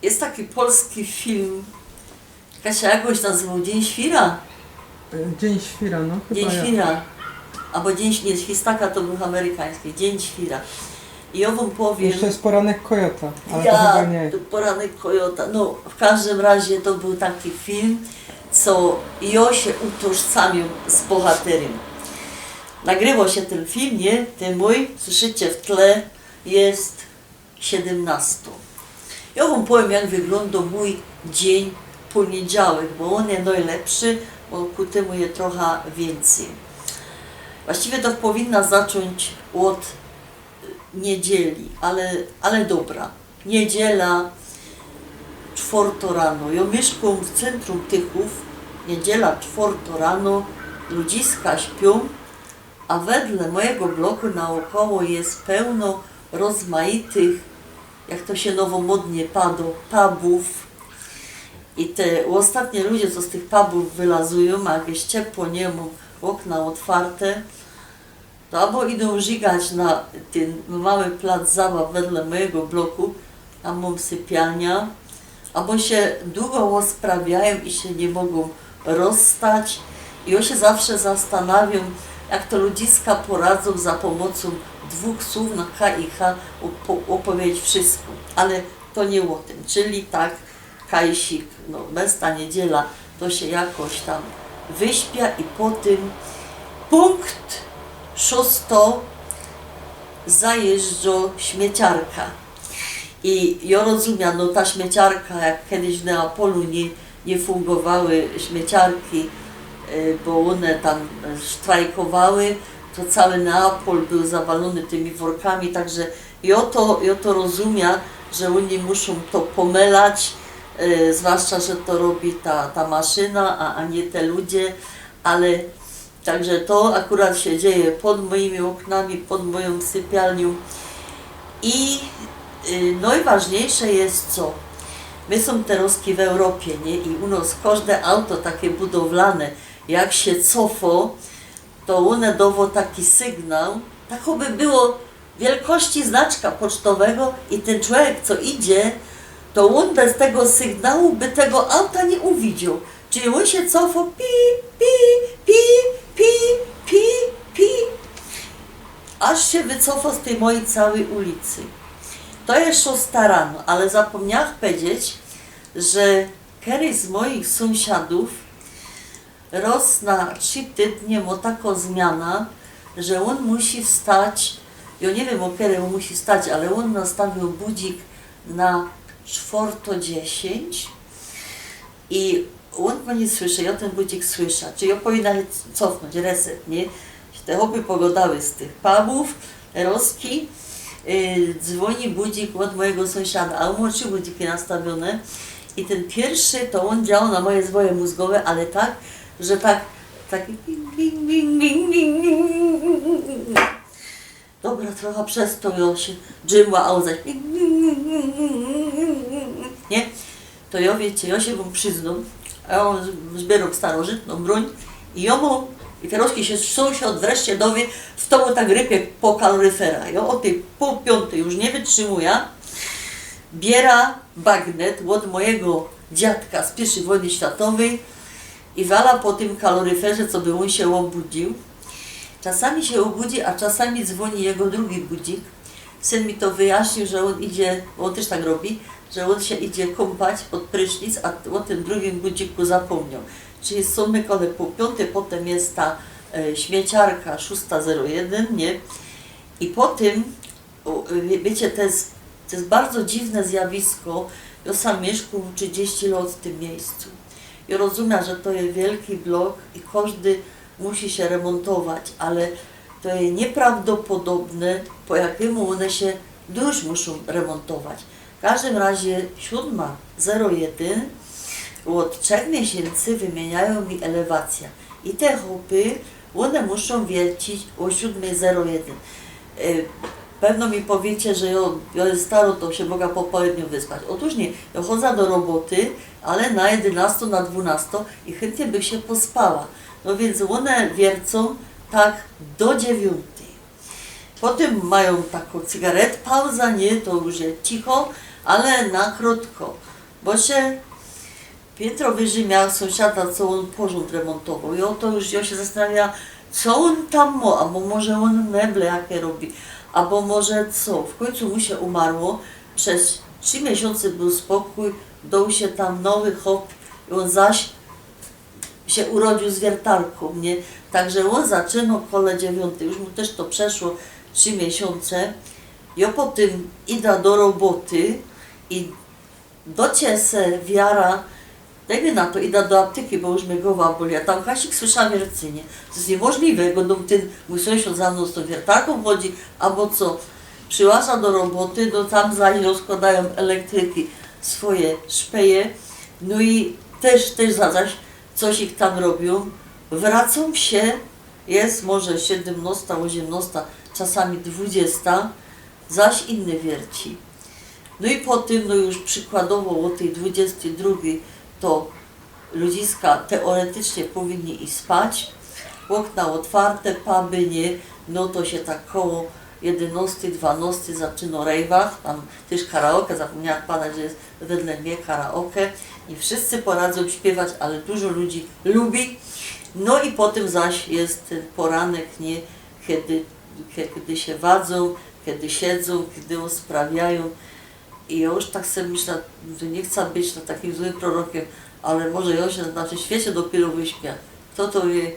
Jest taki polski film, Kasia, jakoś nazywał Dzień Świra? Dzień Świra, no chyba Dzień ja. Świra. Albo Dzień nie, Świstaka to był amerykański. Dzień Świra. I ja wam powiem... Jeszcze jest Poranek Kojota, ale to chyba nie. to Poranek Kojota. No, w każdym razie to był taki film, co ja się utożsamił z bohaterem. Nagrywał się ten film, nie? Ten mój, słyszycie w tle, jest 17. Ja wam powiem, jak wygląda mój dzień poniedziałek, bo on jest najlepszy, bo ku temu jest trochę więcej. Właściwie to powinna zacząć od niedzieli, ale dobra. Niedziela, 4 rano. Ja mieszkam w centrum Tychów, niedziela, 4 rano, ludziska śpią, a wedle mojego bloku naokoło jest pełno rozmaitych, jak to się nowomodnie padło, pubów. I te ostatnie ludzie, co z tych pubów wylazują, a jak jest ciepło, nie mam okna otwarte, to albo idą żygać na ten mały plac zabaw wedle mojego bloku, tam mam sypialnia, albo się długo sprawiają i się nie mogą rozstać. I ja się zawsze zastanawiam, jak to ludziska poradzą za pomocą 2 słów na K i H opowiedzieć wszystko. Ale to nie o tym. Czyli tak, kajsik, no bez ta niedziela, to się jakoś tam wyśpia i po tym punkt 6 zajeżdża śmieciarka. I ja rozumiem, no ta śmieciarka, jak kiedyś w Neapolu nie fungowały śmieciarki, bo one tam strajkowały, to cały Neapol był zawalony tymi workami, także ja to rozumiem, że oni muszą to pomelać, zwłaszcza, że to robi ta maszyna, a nie te ludzie, ale także to akurat się dzieje pod moimi oknami, pod moją sypialnią. I najważniejsze jest co? My są teraz w Europie, nie? I u nas każde auto takie budowlane, jak się cofa, to one dało taki sygnał, tak by było wielkości znaczka pocztowego i ten człowiek, co idzie, to on bez tego sygnału by tego auta nie uwidział. Czyli on się cofa, pi, pi, pi, pi, pi, pi, aż się wycofa z tej mojej całej ulicy. To jest 6 rano, ale zapomniałam powiedzieć, że któryś z moich sąsiadów raz na 3 tygodnie ma taką zmianę, że on musi wstać, ja nie wiem o kiedy on musi wstać, ale on nastawił budzik na 4:10 i on go nie słyszy, ja ten budzik słyszę, czyli ja powinna cofnąć, reset, nie? Te hopy pogodały z tych pubów, roski, dzwoni budzik od mojego sąsiada, a on ma 3 budziki nastawione i ten pierwszy to on działał na moje zwoje mózgowe, ale tak, że taki dobra, trochę przez to ja się dżymła, a on zaś nie? To ja wiecie, ja się wam przyznam, a on zbierał starożytną broń i ja mu i teraz się sąsiad wreszcie dowie, w to tak rypie po kaloryfera. Ja o tej 4:30 już nie wytrzymuję. Biera bagnet od mojego dziadka z I wojny światowej i wala po tym kaloryferze, co by on się obudził. Czasami się obudzi, a czasami dzwoni jego drugi budzik. Syn mi to wyjaśnił, że on idzie, bo on też tak robi, że on się idzie kąpać pod prysznic, a o tym drugim budziku zapomniał. Czyli są kole po 5, potem jest ta śmieciarka 6:01, nie? I po tym, wiecie, to jest bardzo dziwne zjawisko. Ja sam mieszkam 30 lat w tym miejscu. Ja rozumiem, że to jest wielki blok i każdy musi się remontować, ale to jest nieprawdopodobne, po jakiemu one się już muszą remontować. W każdym razie 7:01 od 3 miesięcy wymieniają mi elewację. I te hopy, one muszą wiercić o 7:01. Pewno mi powiecie, że ja jest staro, to się mogę po południu wyspać. Otóż nie, ja chodzę do roboty, ale na 11, na 12 i chętnie bych się pospała. No więc one wiercą tak do 9. Potem mają taką cygaret, pauza, nie, to już jest cicho, ale na krótko. bo się piętro wyżej miał sąsiada, co on porząd remontował i on to już ja się zastanawia, co on tam ma, albo może on meble jakie robi, albo może co. W końcu mu się umarło, przez 3 miesiące był spokój, dał się tam nowy hop i on zaś się urodził z wiertarką, nie? Także on zaczynał kole 9, już mu też to przeszło 3 miesiące. Ja potem idę do roboty i dociesę wiara, dajmy na to, idę do apteki, bo już mnie głowa boli, a tam Kasik słyszała wiercynie. To jest niemożliwe, go ten mój sąsiad za mną z tą wiertarką chodzi, albo co. Przyłaża do roboty, no tam zaś rozkładają elektryki swoje szpeje, no i też zaś coś ich tam robią. Wracam się, jest może 17, 18, czasami 20, zaś inny wierci. No i po tym, no już przykładowo o tej 22 to ludziska teoretycznie powinni iść spać, okna otwarte, puby nie, no to się tak koło 11, 12 zaczyna rejwach, tam też karaoke, zapomniałam pana, że jest wedle mnie karaoke i wszyscy poradzą śpiewać, ale dużo ludzi lubi. No i potem zaś jest ten poranek, nie, kiedy się wadzą, kiedy siedzą, kiedy sprawiają. I ja już tak sobie myślę, że nie chcę być takim złym prorokiem, ale może ja się na naszym świecie dopiero wyśpię. Kto to wie?